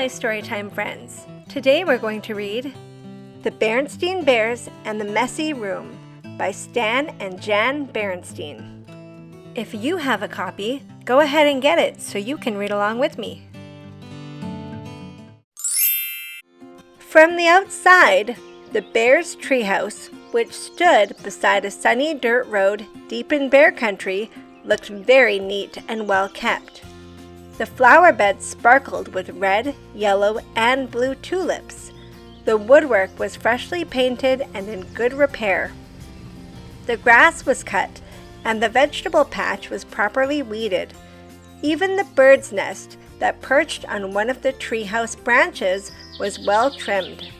my Storytime friends. Today we're going to read The Berenstain Bears and the Messy Room by Stan and Jan Berenstain. If you have a copy, go ahead and get it so you can read along with me. From the outside, the bear's treehouse, which stood beside a sunny dirt road deep in bear country, looked very neat and well kept. The flower beds sparkled with red, yellow, and blue tulips. The woodwork was freshly painted and in good repair. The grass was cut, and the vegetable patch was properly weeded. Even the bird's nest that perched on one of the treehouse branches was well trimmed.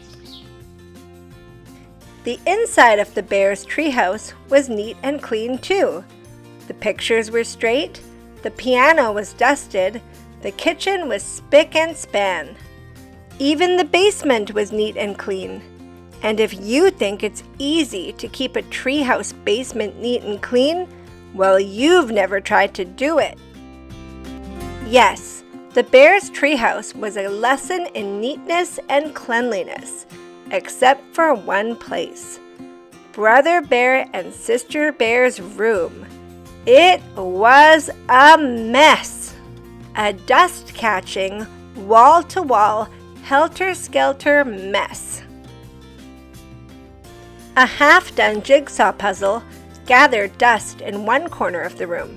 The inside of the bear's treehouse was neat and clean too. The pictures were straight, the piano was dusted, the kitchen was spick and span. Even the basement was neat and clean. And if you think it's easy to keep a treehouse basement neat and clean, well, you've never tried to do it. Yes, the bear's treehouse was a lesson in neatness and cleanliness, except for one place. Brother Bear and Sister Bear's room. It was a mess. A dust-catching, wall-to-wall, helter-skelter mess. A half-done jigsaw puzzle gathered dust in one corner of the room.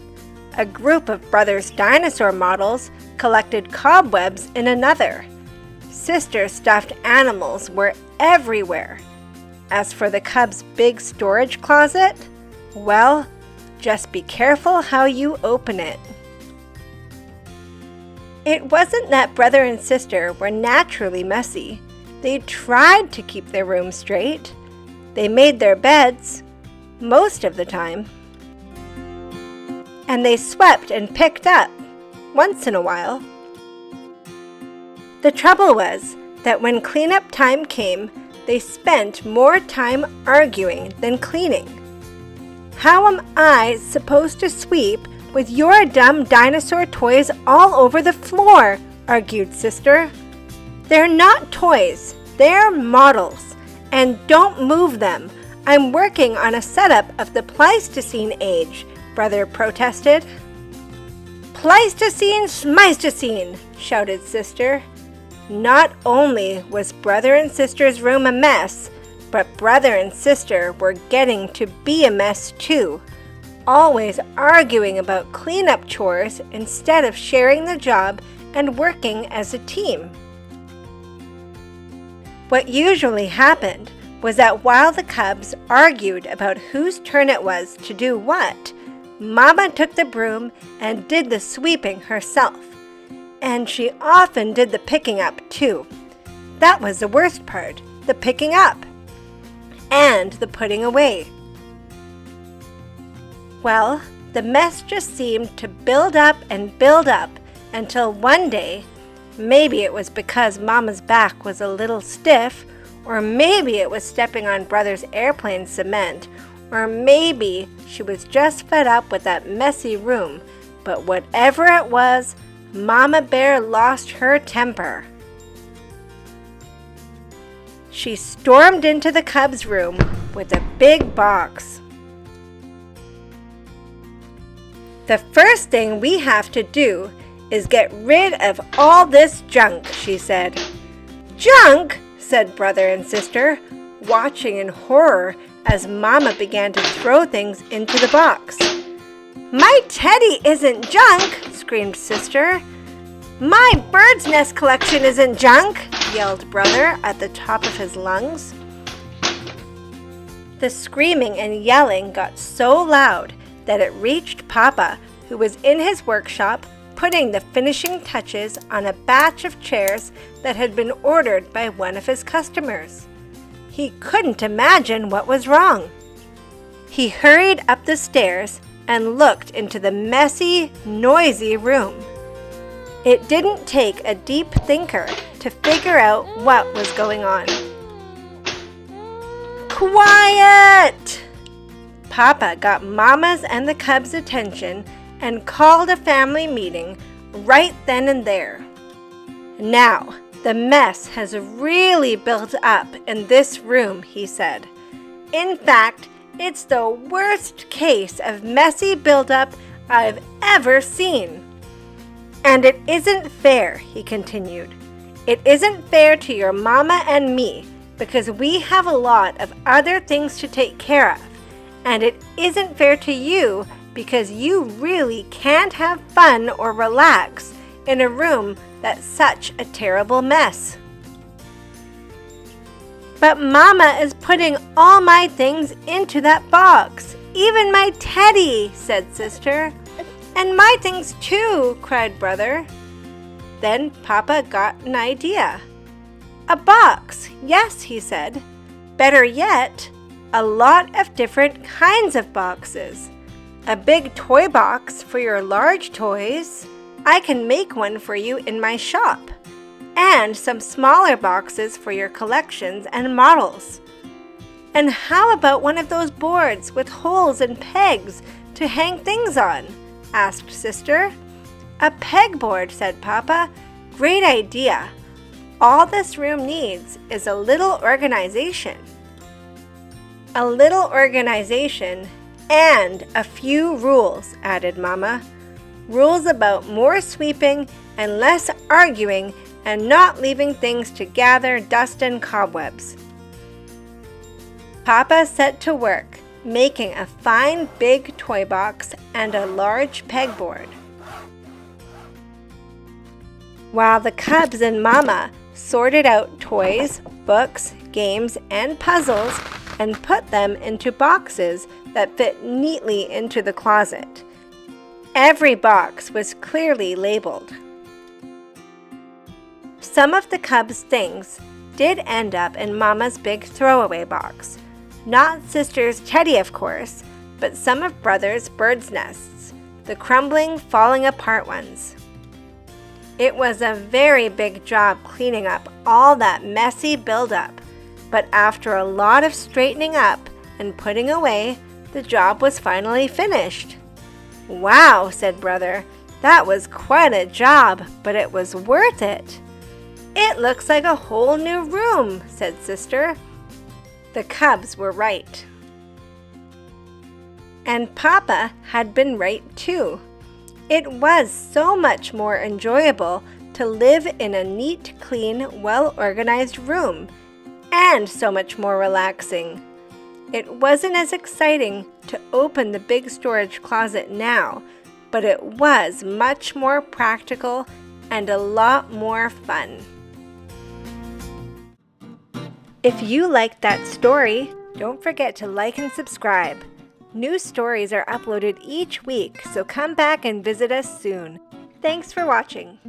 A group of brothers' dinosaur models collected cobwebs in another. Sister stuffed animals were everywhere. As for the cub's big storage closet, well, just be careful how you open it. It wasn't that brother and sister were naturally messy. They tried to keep their room straight. They made their beds, most of the time. And they swept and picked up, once in a while. The trouble was that when cleanup time came, they spent more time arguing than cleaning. How am I supposed to sweep with your dumb dinosaur toys all over the floor? Argued Sister. They're not toys, they're models, and don't move them. I'm working on a setup of the Pleistocene age, Brother protested. Pleistocene, Schmeistocene, shouted Sister. Not only was Brother and Sister's room a mess, but Brother and Sister were getting to be a mess too, always arguing about cleanup chores instead of sharing the job and working as a team. What usually happened was that while the cubs argued about whose turn it was to do what, Mama took the broom and did the sweeping herself. And she often did the picking up too. That was the worst part, the picking up and the putting away. Well, the mess just seemed to build up and build up until one day, maybe it was because Mama's back was a little stiff, or maybe it was stepping on Brother's airplane cement, or maybe she was just fed up with that messy room, but whatever it was, Mama Bear lost her temper. She stormed into the cubs' room with a big box. The first thing we have to do is get rid of all this junk, she said. Junk? Said Brother and Sister, watching in horror as Mama began to throw things into the box. My teddy isn't junk, screamed Sister. My bird's nest collection isn't junk, yelled Brother at the top of his lungs. The screaming and yelling got so loud that it reached Papa, who was in his workshop putting the finishing touches on a batch of chairs that had been ordered by one of his customers. He couldn't imagine what was wrong. He hurried up the stairs and looked into the messy, noisy room. It didn't take a deep thinker to figure out what was going on. Quiet! Papa got Mama's and the cubs' attention and called a family meeting right then and there. Now, "The mess has really built up in this room," he said. "In fact, it's the worst case of messy buildup I've ever seen. And it isn't fair," he continued. "It isn't fair to your mama and me because we have a lot of other things to take care of. And it isn't fair to you because you really can't have fun or relax in a room that's such a terrible mess." "But Mama is putting all my things into that box, even my teddy," said Sister. "And my things too," cried Brother. Then Papa got an idea. "A box, yes," he said. "Better yet, a lot of different kinds of boxes. A big toy box for your large toys. I can make one for you in my shop. And some smaller boxes for your collections and models. And how about one of those boards with holes and pegs to hang things on?" asked Sister. "A pegboard," said Papa. "Great idea. All this room needs is a little organization." "A little organization and a few rules," added Mama. "Rules about more sweeping and less arguing and not leaving things to gather dust and cobwebs." Papa set to work, making a fine big toy box and a large pegboard. While the cubs and Mama sorted out toys, books, games, and puzzles and put them into boxes that fit neatly into the closet. Every box was clearly labeled. Some of the cubs' things did end up in Mama's big throwaway box. Not Sister's teddy, of course, but some of Brother's bird's nests, the crumbling, falling apart ones. It was a very big job cleaning up all that messy buildup, but after a lot of straightening up and putting away, the job was finally finished. "Wow," said Brother, "that was quite a job, but it was worth it." "It looks like a whole new room," said Sister. The cubs were right. And Papa had been right too. It was so much more enjoyable to live in a neat, clean, well-organized room, and so much more relaxing. It wasn't as exciting to open the big storage closet now, but it was much more practical and a lot more fun. If you liked that story, don't forget to like and subscribe. New stories are uploaded each week, so come back and visit us soon. Thanks for watching.